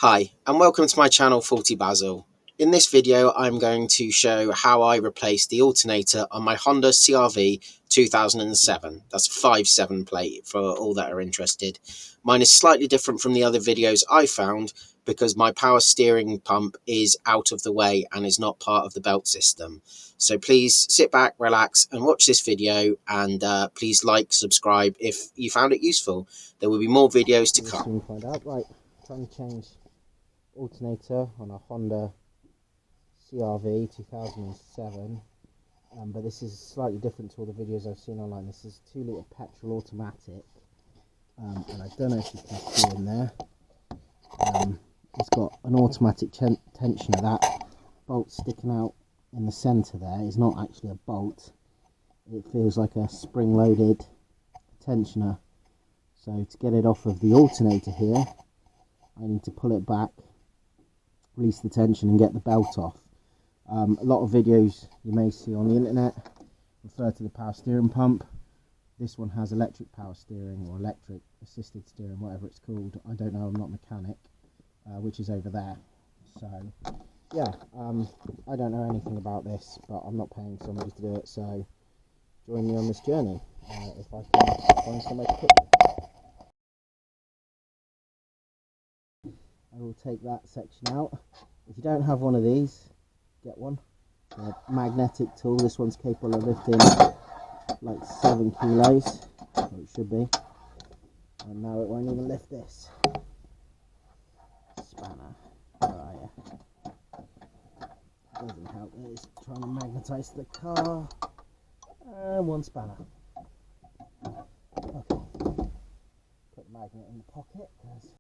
Hi, and welcome to my channel Faulty Basil. In this video I'm going to show how I replaced the alternator on my Honda CR-V 2007. That's a 5.7 plate for all that are interested. Mine is slightly different from the other videos I found because my power steering pump is out of the way and is not part of the belt system. So please sit back, relax and watch this video, and please like, subscribe if you found it useful. There will be more videos to come. Soon find out. Right, trying to change alternator on a Honda CR-V 2007, but this is slightly different to all the videos I've seen online. This is 2-litre petrol automatic, and I don't know if you can see in there, it's got an automatic tensioner. That bolt sticking out in the centre there is not actually a bolt, it feels like a spring-loaded tensioner. So to get it off of the alternator here, I need to pull it back, release the tension and get the belt off. A lot of videos you may see on the internet refer to the power steering pump. This one has electric power steering or electric assisted steering, whatever it's called. I don't know, I'm not a mechanic, which is over there. So yeah, I don't know anything about this, but I'm not paying somebody to do it, so join me on this journey if I can find somewhere quickly. I will take that section out. If you don't have one of these, get one. A magnetic tool. This one's capable of lifting like 7 kilos, or it should be. And now it won't even lift this. Spanner. Where are you? Doesn't help. It's trying to magnetise the car. And one spanner. Okay. Put the magnet in the pocket because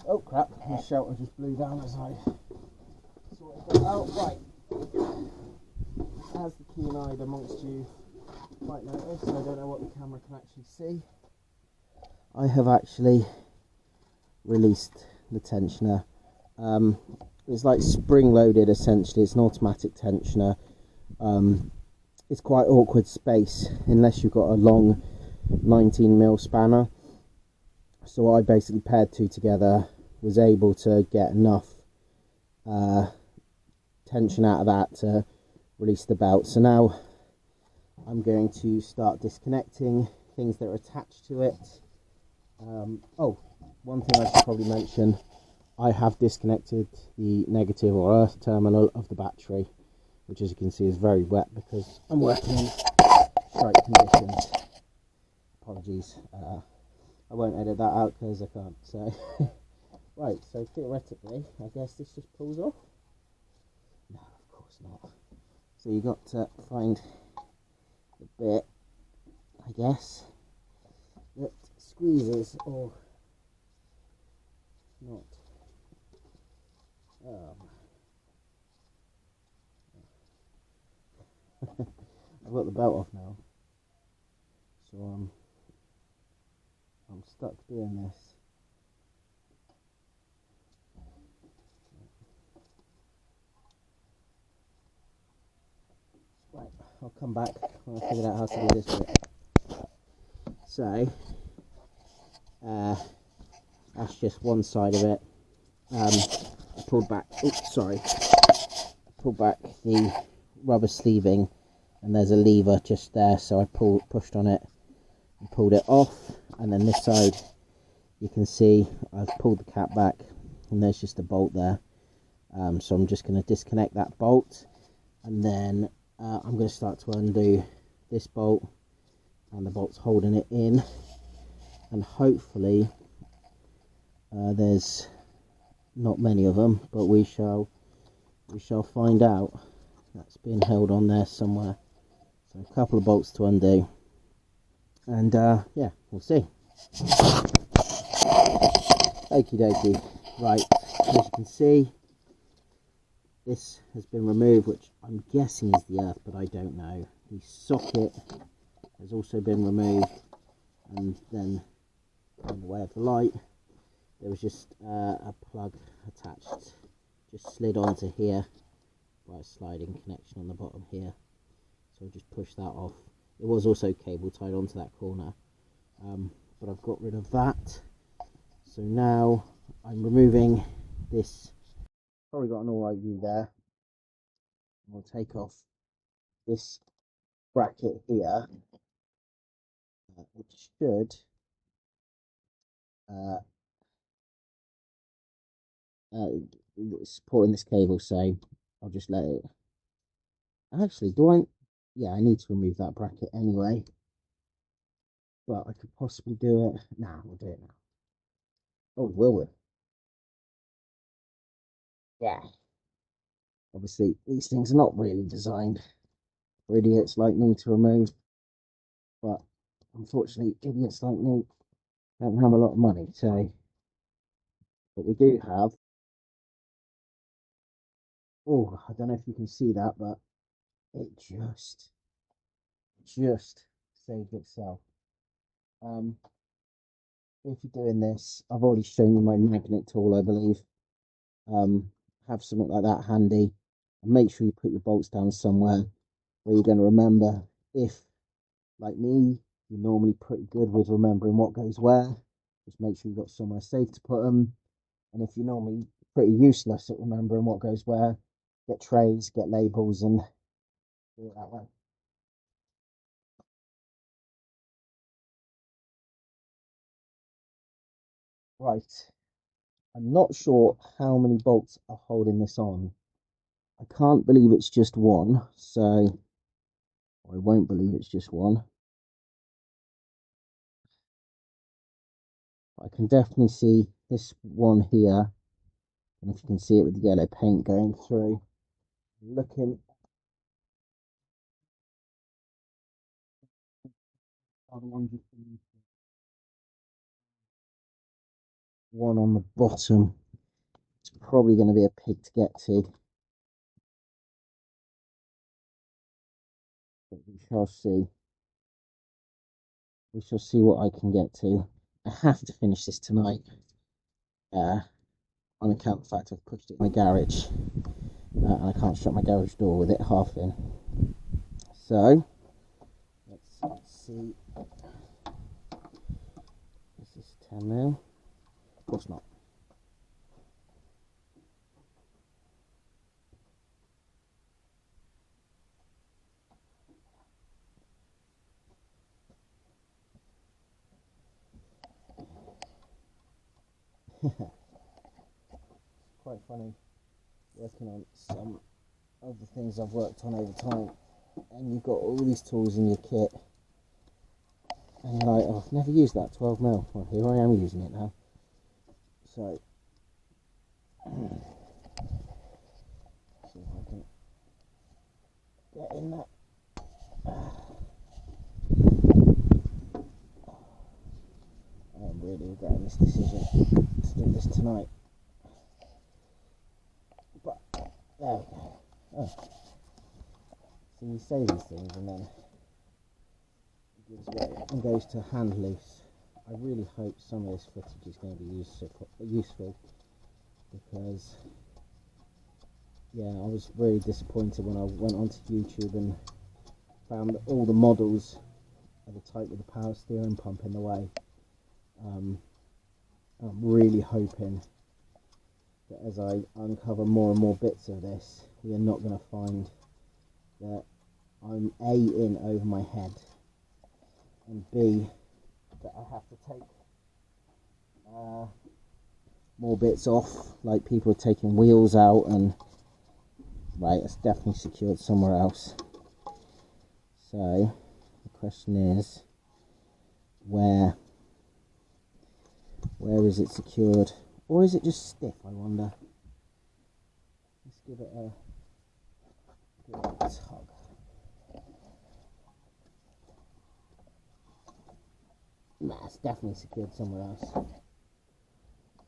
oh crap, my shelter just blew down as I sorted that out. Right, as the keen-eyed amongst you might notice, I don't know what the camera can actually see, I have actually released the tensioner. It's like spring-loaded essentially, it's an automatic tensioner. It's quite awkward space unless you've got a long 19mm spanner. So I basically paired two together, was able to get enough tension out of that to release the belt. So now I'm going to start disconnecting things that are attached to it. Oh, one thing I should probably mention, I have disconnected the negative or earth terminal of the battery, which as you can see is very wet because I'm working in shite conditions. Apologies, I won't edit that out because I can't. So right, so theoretically I guess this just pulls off. No, of course not. So you got to find the bit, I guess, that squeezes or not. I've got the belt off now, so I'm stuck doing this. Right, I'll come back when I figured out how to do this bit. So that's just one side of it. I pulled back. Oops, sorry. Pulled back the rubber sleeving, and there's a lever just there. So I pushed on it, and pulled it off. And then this side, you can see I've pulled the cap back, and there's just a bolt there. So I'm just going to disconnect that bolt, and then I'm going to start to undo this bolt, and the bolt's holding it in. And hopefully, there's not many of them, but we shall find out. That's being held on there somewhere. So a couple of bolts to undo, and yeah, we'll see. Okie dokie. Right, as you can see, this has been removed, which I'm guessing is the earth, but I don't know. The socket has also been removed, and then in the way of the light, there was just a plug attached, just slid onto here by a sliding connection on the bottom here. So I'll just push that off. It was also cable tied onto that corner, but I've got rid of that. So now I'm removing this. Probably got an alright view there. We'll take off this bracket here, which should supporting this cable, so I'll just let it. Actually, do I? Yeah, I need to remove that bracket anyway, but I could possibly do it. Nah, we'll do it now. Oh, will we? Yeah. Obviously, these things are not really designed for idiots like me to remove, but unfortunately, idiots like me don't have a lot of money, so. But we do have. Oh, I don't know if you can see that, but it just saved itself. If you're doing this, I've already shown you my magnet tool, I believe. Have something like that handy, and make sure you put your bolts down somewhere where you're going to remember. If, like me, you're normally pretty good with remembering what goes where, just make sure you've got somewhere safe to put them. And if you're normally pretty useless at remembering what goes where, get trays, get labels, and do it that way. Right, I'm not sure how many bolts are holding this on. I can't believe it's just one, so I won't believe it's just one. I can definitely see this one here, and if you can see it with the yellow paint going through. Looking at one on the bottom. It's probably going to be a pig to get to, but we shall see. We shall see what I can get to. I have to finish this tonight. On account of the fact I've pushed it in the garage, and I can't shut my garage door with it half in. So let's see. Is this 10 now? Of course not. Quite funny working on some of the things I've worked on over time, and you've got all these tools in your kit, and you're like, oh, I've never used that 12mm. Well, here I am using it now. So, see if I can get in that. I am really regretting this decision to do this tonight. But, there we go. Oh. So you say these things and then it gives way and goes to hand loose. I really hope some of this footage is going to be useful, because yeah, I was really disappointed when I went onto YouTube and found that all the models are the type with the power steering pump in the way. I'm really hoping that as I uncover more and more bits of this, we are not going to find that I'm A, in over my head, and B, that I have to take more bits off, like people are taking wheels out, and right, it's definitely secured somewhere else. So the question is, where is it secured, or is it just stiff, I wonder? Let's give it a tug. Nah, it's definitely secured somewhere else.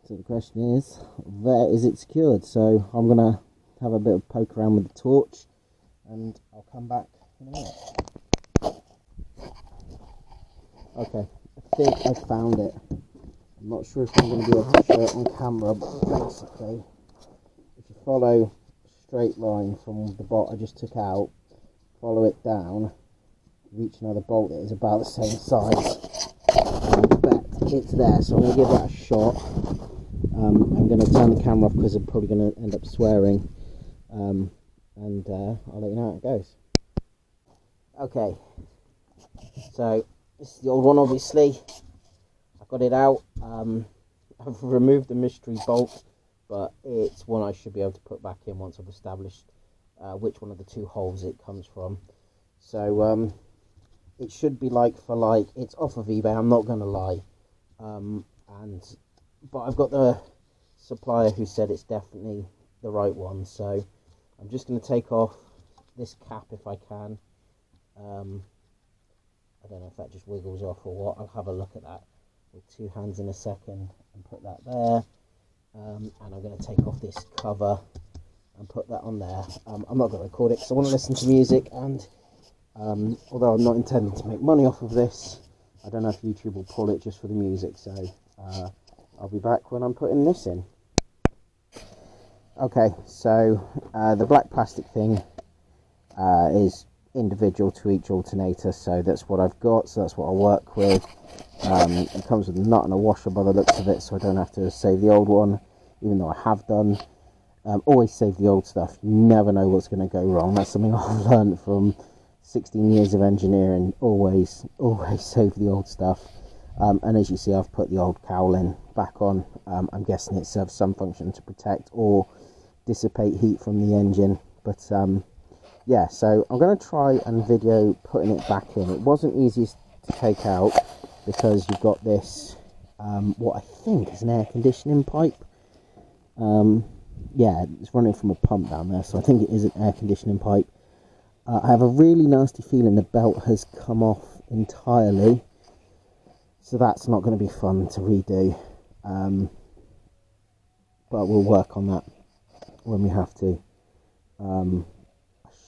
So the question is, where is it secured? So I'm going to have a bit of poke around with the torch, and I'll come back in a minute. Okay, I think I found it. I'm not sure if I'm going to be able to show it on camera, but basically, if you follow a straight line from the bolt I just took out, follow it down, reach another bolt that is about the same size, and I bet it's there. So I'm going to give that a shot. I'm going to turn the camera off because I'm probably going to end up swearing, and I'll let you know how it goes. Okay, so this is the old one, obviously. I got it out. I've removed the mystery bolt, but it's one I should be able to put back in once I've established which one of the two holes it comes from. So it should be like for like. It's off of eBay, I'm not going to lie, but I've got the supplier who said it's definitely the right one. So I'm just going to take off this cap if I can. I don't know if that just wiggles off or what. I'll have a look at that with two hands in a second and put that there. And I'm going to take off this cover and put that on there. I'm not going to record it because I want to listen to music, and although I'm not intending to make money off of this, I don't know if YouTube will pull it just for the music, so I'll be back when I'm putting this in. Okay, so the black plastic thing is individual to each alternator, so that's what I've got, so that's what I'll work with. It comes with a nut and a washer by the looks of it, so I don't have to save the old one, even though I have done. Always save the old stuff. You never know what's going to go wrong. That's something I've learned from 16 years of engineering. Always save the old stuff. And as you see, I've put the old cowling back on. I'm guessing it serves some function to protect or dissipate heat from the engine, but yeah, so I'm going to try and video putting it back in. It wasn't easiest to take out because you've got this, what I think is an air conditioning pipe. Yeah, it's running from a pump down there, so I think it is an air conditioning pipe. I have a really nasty feeling the belt has come off entirely, so that's not going to be fun to redo. But we'll work on that when we have to.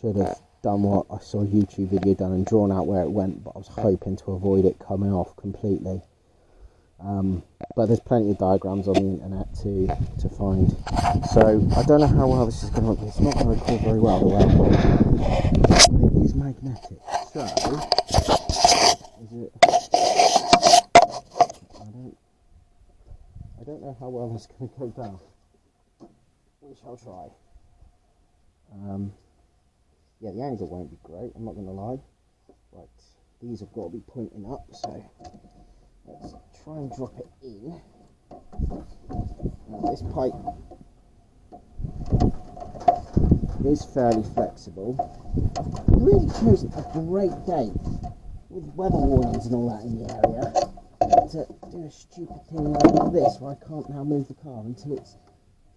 Should have done what I saw a YouTube video done and drawn out where it went, but I was hoping to avoid it coming off completely. But there's plenty of diagrams on the internet to find. So I don't know how well this is going to look. It's not going to record very well, but it is magnetic. So is it? I don't know how well this is going to go down. We shall try. Yeah, the angle won't be great, I'm not going to lie. Right, these have got to be pointing up, so let's try and drop it in. this pipe is fairly flexible. Really chosen a great day with weather warnings and all that in the area to do a stupid thing like this, where I can't now move the car until it's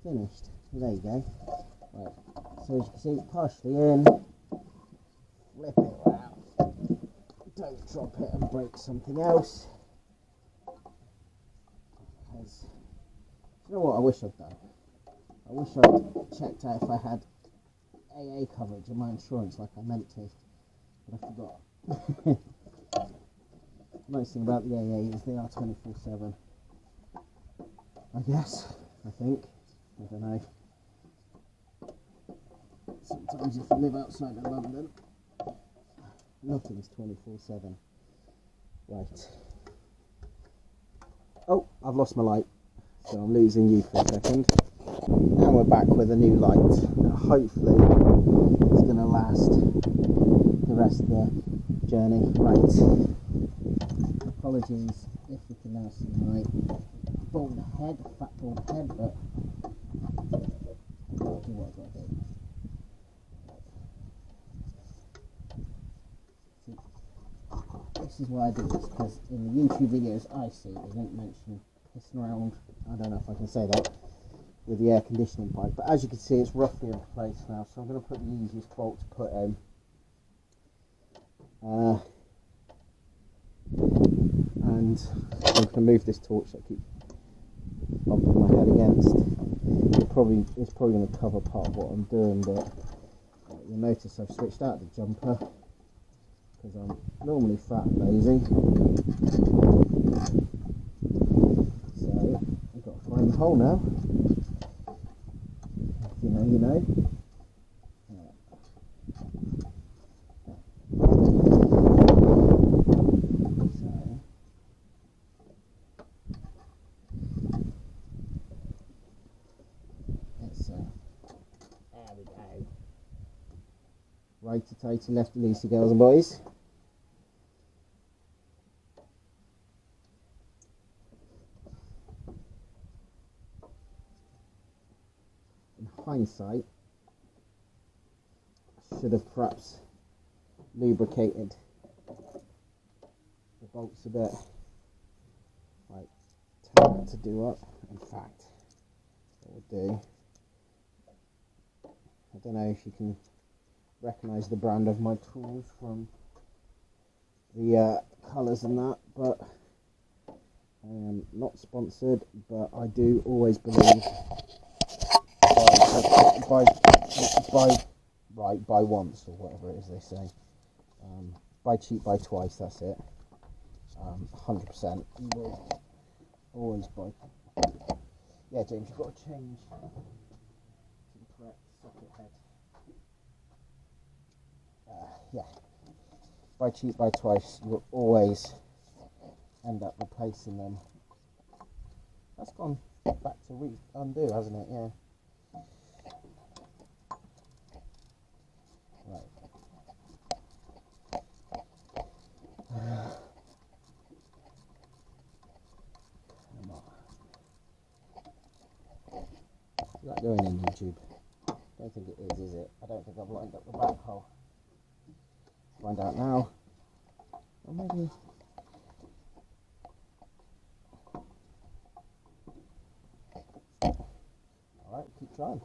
finished. Well, there you go. Right, so as you can see, partially in, flip it around, don't drop it and break something else. Because, you know what I wish I'd done? I wish I'd checked out if I had AA coverage on my insurance like I meant to, but I forgot. The nice thing about the AA is they are 24/7. I guess, I think, I don't know. Sometimes if you live outside of London, nothing's 24/7. Right. Oh, I've lost my light, so I'm losing you for a second. And we're back with a new light that hopefully is going to last the rest of the journey. Right. Apologies if you can now see my bald head, fat bald head, but I'll do what I've got to do. See, this is why I do this, because in the YouTube videos I see, they don't mention pissing around, I don't know if I can say that, with the air conditioning pipe, but as you can see it's roughly in place now, so I'm going to put the easiest bolt to put in. And I'm going to move this torch that I keep bumping my head against. It's probably going to cover part of what I'm doing, but you'll notice I've switched out the jumper because I'm normally fat and lazy. So I've got to find the hole now. If you know, you know. There we go. Righty tighty, lefty loosey, girls and boys. In hindsight, I should have perhaps lubricated the bolts a bit. Right, tell that to do up. In fact, what we'll do, I don't know if you can recognise the brand of my tools from the colours and that, but I am not sponsored, but I do always believe buy once, or whatever it is they say. Buy cheap, buy twice, that's it. 100%. You will always buy. Yeah, James, you've got to change to the correct socket head. Yeah. Buy cheap, buy twice. You will always end up replacing them. That's gone back to undo, hasn't it? Yeah. Right. Come on. Is that going in YouTube? Don't think it is it? I don't think I've lined up the back hole. Find out now. Or maybe. Alright, keep trying.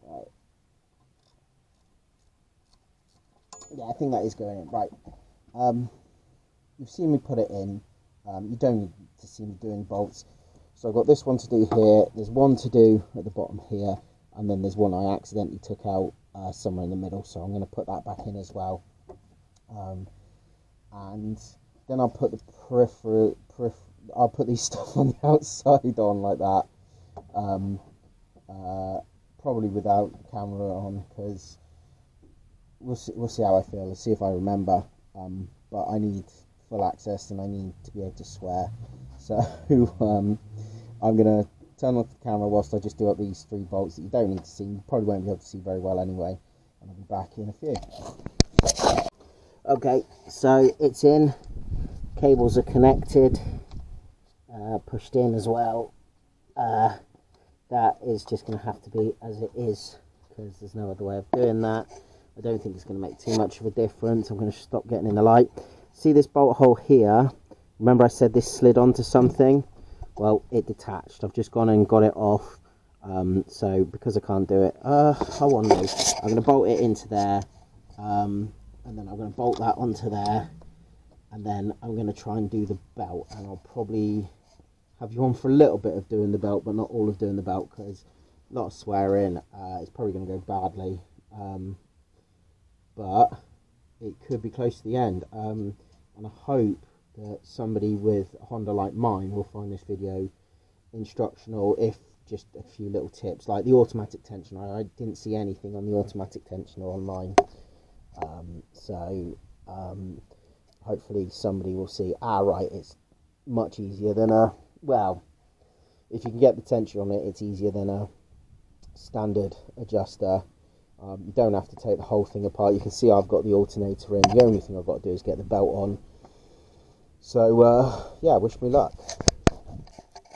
Right. Yeah, I think that is going in. Right. You've seen me put it in. You don't need to see me doing bolts. So I've got this one to do here. There's one to do at the bottom here. And then there's one I accidentally took out somewhere in the middle. So I'm going to put that back in as well. And then I'll put the I'll put these stuff on the outside on like that. Probably without the camera on, because we'll see how I feel. Let's see if I remember. But I need full access and I need to be able to swear. So I'm going to turn off the camera whilst I just do up these 3 bolts that you don't need to see. You probably won't be able to see very well anyway. And I'll be back in a few. Okay, so it's in. Cables are connected. pushed in as well. That is just going to have to be as it is, because there's no other way of doing that. I don't think it's going to make too much of a difference. I'm going to stop getting in the light. See this bolt hole here? Remember I said this slid onto something? Well, it detached. I've just gone and got it off. So because I can't do it, I wonder. I'm going to bolt it into there, and then I'm going to bolt that onto there, and then I'm going to try and do the belt, and I'll probably have you on for a little bit of doing the belt, but not all of doing the belt, because a lot of swearing. It's probably going to go badly, but it could be close to the end, and I hope that somebody with a Honda like mine will find this video instructional, if just a few little tips, like the automatic tensioner. I didn't see anything on the automatic tensioner on mine, so hopefully somebody will see, right, it's much easier than a, well, if you can get the tension on it, it's easier than a standard adjuster. You don't have to take the whole thing apart. You can see I've got the alternator in. The only thing I've got to do is get the belt on. So yeah, wish me luck.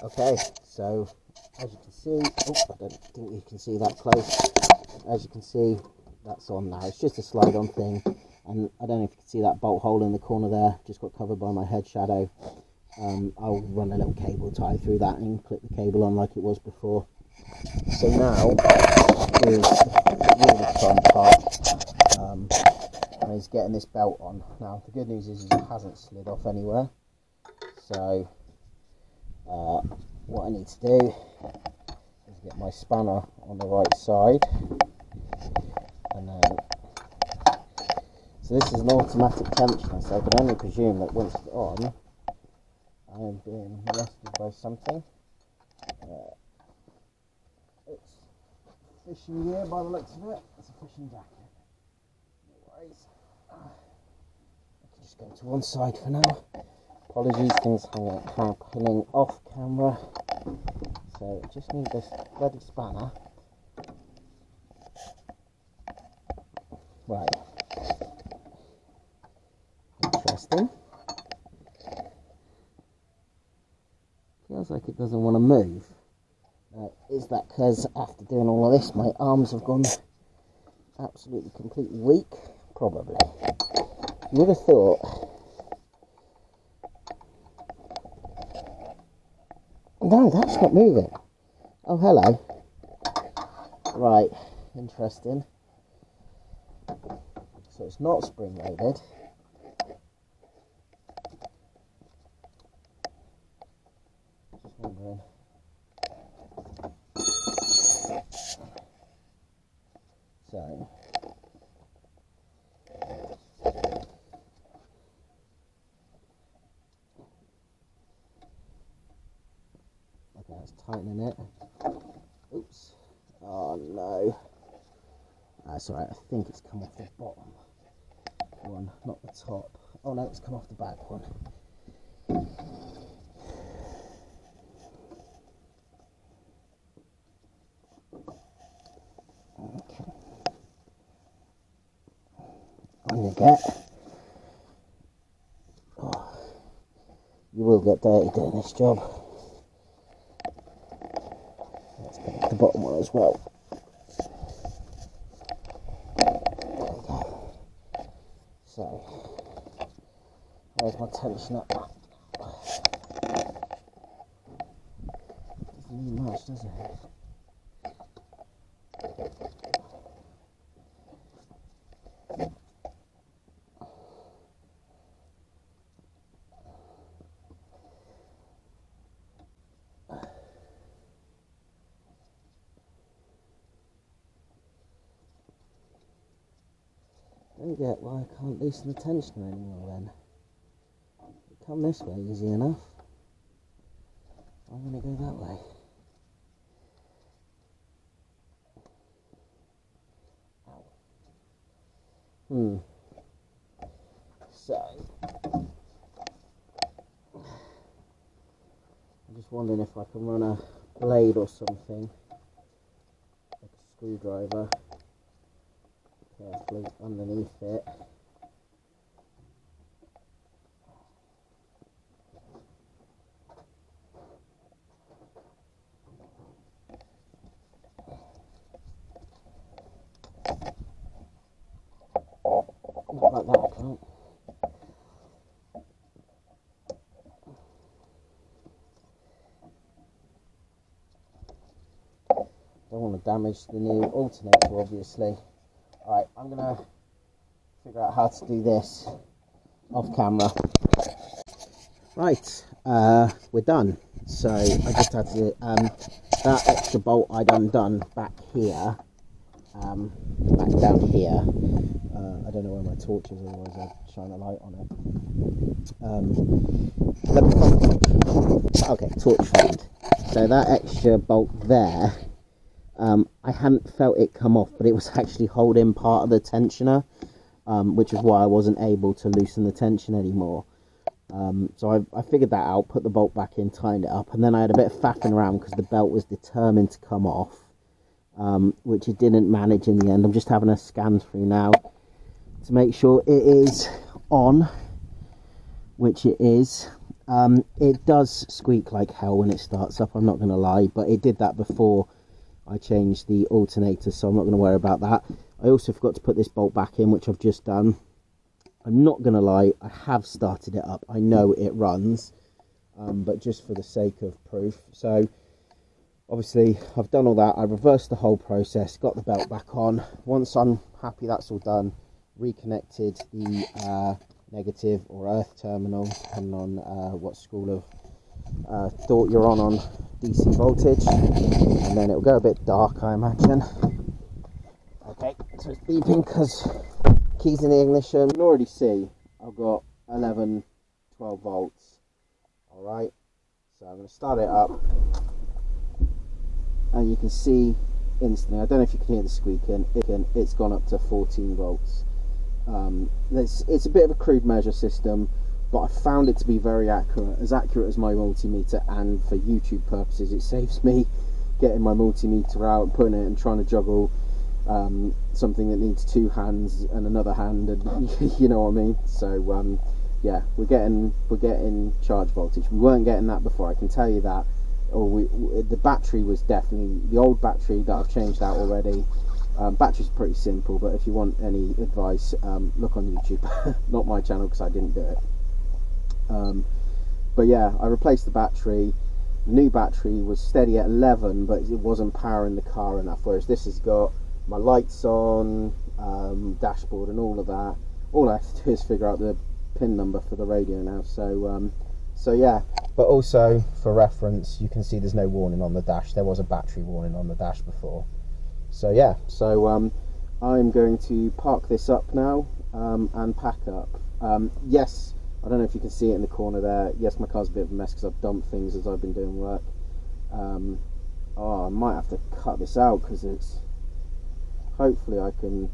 Okay, so as you can see, I don't think you can see that close. As you can see, that's on now. It's just a slide on thing, and I don't know if you can see that bolt hole in the corner there, just got covered by my head shadow. I'll run a little cable tie through that and clip the cable on like it was before. So now is the really fun part, and is getting this belt on. Now the good news is it hasn't slid off anywhere, so what I need to do is get my spanner on the right side, and then, so this is an automatic tensioner, so I can only presume that once it's on, I am being molested by something. It's fishing gear by the looks of it. It's a fishing jacket. No worries. I can just go to one side for now. Apologies, things happening off camera. So I just need this bloody spanner. Right. Interesting. Feels like it doesn't want to move. Is that because after doing all of this my arms have gone absolutely completely weak? Probably. You would have thought. No, that's not moving. Oh, hello. Right, interesting. So it's not spring loaded. Just wondering. So okay, that's tightening it. Oops. Oh no. That's alright, I think it's come off the bottom one, not the top. Oh no, it's come off the back one. Okay. On you get. Oh, you will get dirty doing this job. Let's get off the bottom one as well. There we go. So, there's my tensioner. Doesn't need much, does it? Don't get why I can't loosen the tensioner anymore then. Come this way easy enough. I'm going to go that way. Ow. So, I'm just wondering if I can run a blade or something, like a screwdriver, carefully underneath it. like that, I can't. Don't want to damage the new alternator, obviously. Alright, I'm going to figure out how to do this off camera. Right, we're done. So I just had to, that extra bolt I'd undone back here, back down here. I don't know where my torch is, otherwise I'd shine a light on it. Let me find, okay, torch found. So that extra bolt there, I hadn't felt it come off, but it was actually holding part of the tensioner, which is why I wasn't able to loosen the tension anymore. So I figured that out, put the bolt back in, tightened it up, and then I had a bit of faffing around because the belt was determined to come off, which it didn't manage in the end. I'm just having a scan through now to make sure it is on, which it is. It does squeak like hell when it starts up, I'm not going to lie, but it did that before I changed the alternator, so I'm not going to worry about that. I also forgot to put this bolt back in, which I've just done. I'm not going to lie, I have started it up. I know it runs, but just for the sake of proof. So, obviously, I've done all that. I reversed the whole process, got the belt back on. Once I'm happy that's all done, reconnected the negative or earth terminal, depending on what school of thought you're on DC voltage. And then it'll go a bit dark, I imagine. Okay, so it's beeping because keys in the ignition. You can already see I've got 11, 12 volts. Alright, so I'm going to start it up, and you can see instantly, I don't know if you can hear the squeaking, it's gone up to 14 volts. It's a bit of a crude measure system, but I found it to be very accurate as my multimeter, and for YouTube purposes it saves me getting my multimeter out and putting it and trying to juggle something that needs two hands and another hand, and you know what I mean. So yeah, we're getting charge voltage. We weren't getting that before, I can tell you that. The battery was definitely the old battery that I've changed out already. Battery's pretty simple, but if you want any advice, look on YouTube, not my channel because I didn't do it. But yeah, I replaced the battery. New battery was steady at 11, but it wasn't powering the car enough, whereas this has got my lights on, dashboard and all of that. All I have to do is figure out the pin number for the radio now. So yeah, but also for reference, you can see there's no warning on the dash. There was a battery warning on the dash before. So yeah, I'm going to park this up now and pack up. Yes, I don't know if you can see it in the corner there. Yes, my car's a bit of a mess because I've dumped things as I've been doing work. Oh, I might have to cut this out because it's... Hopefully I can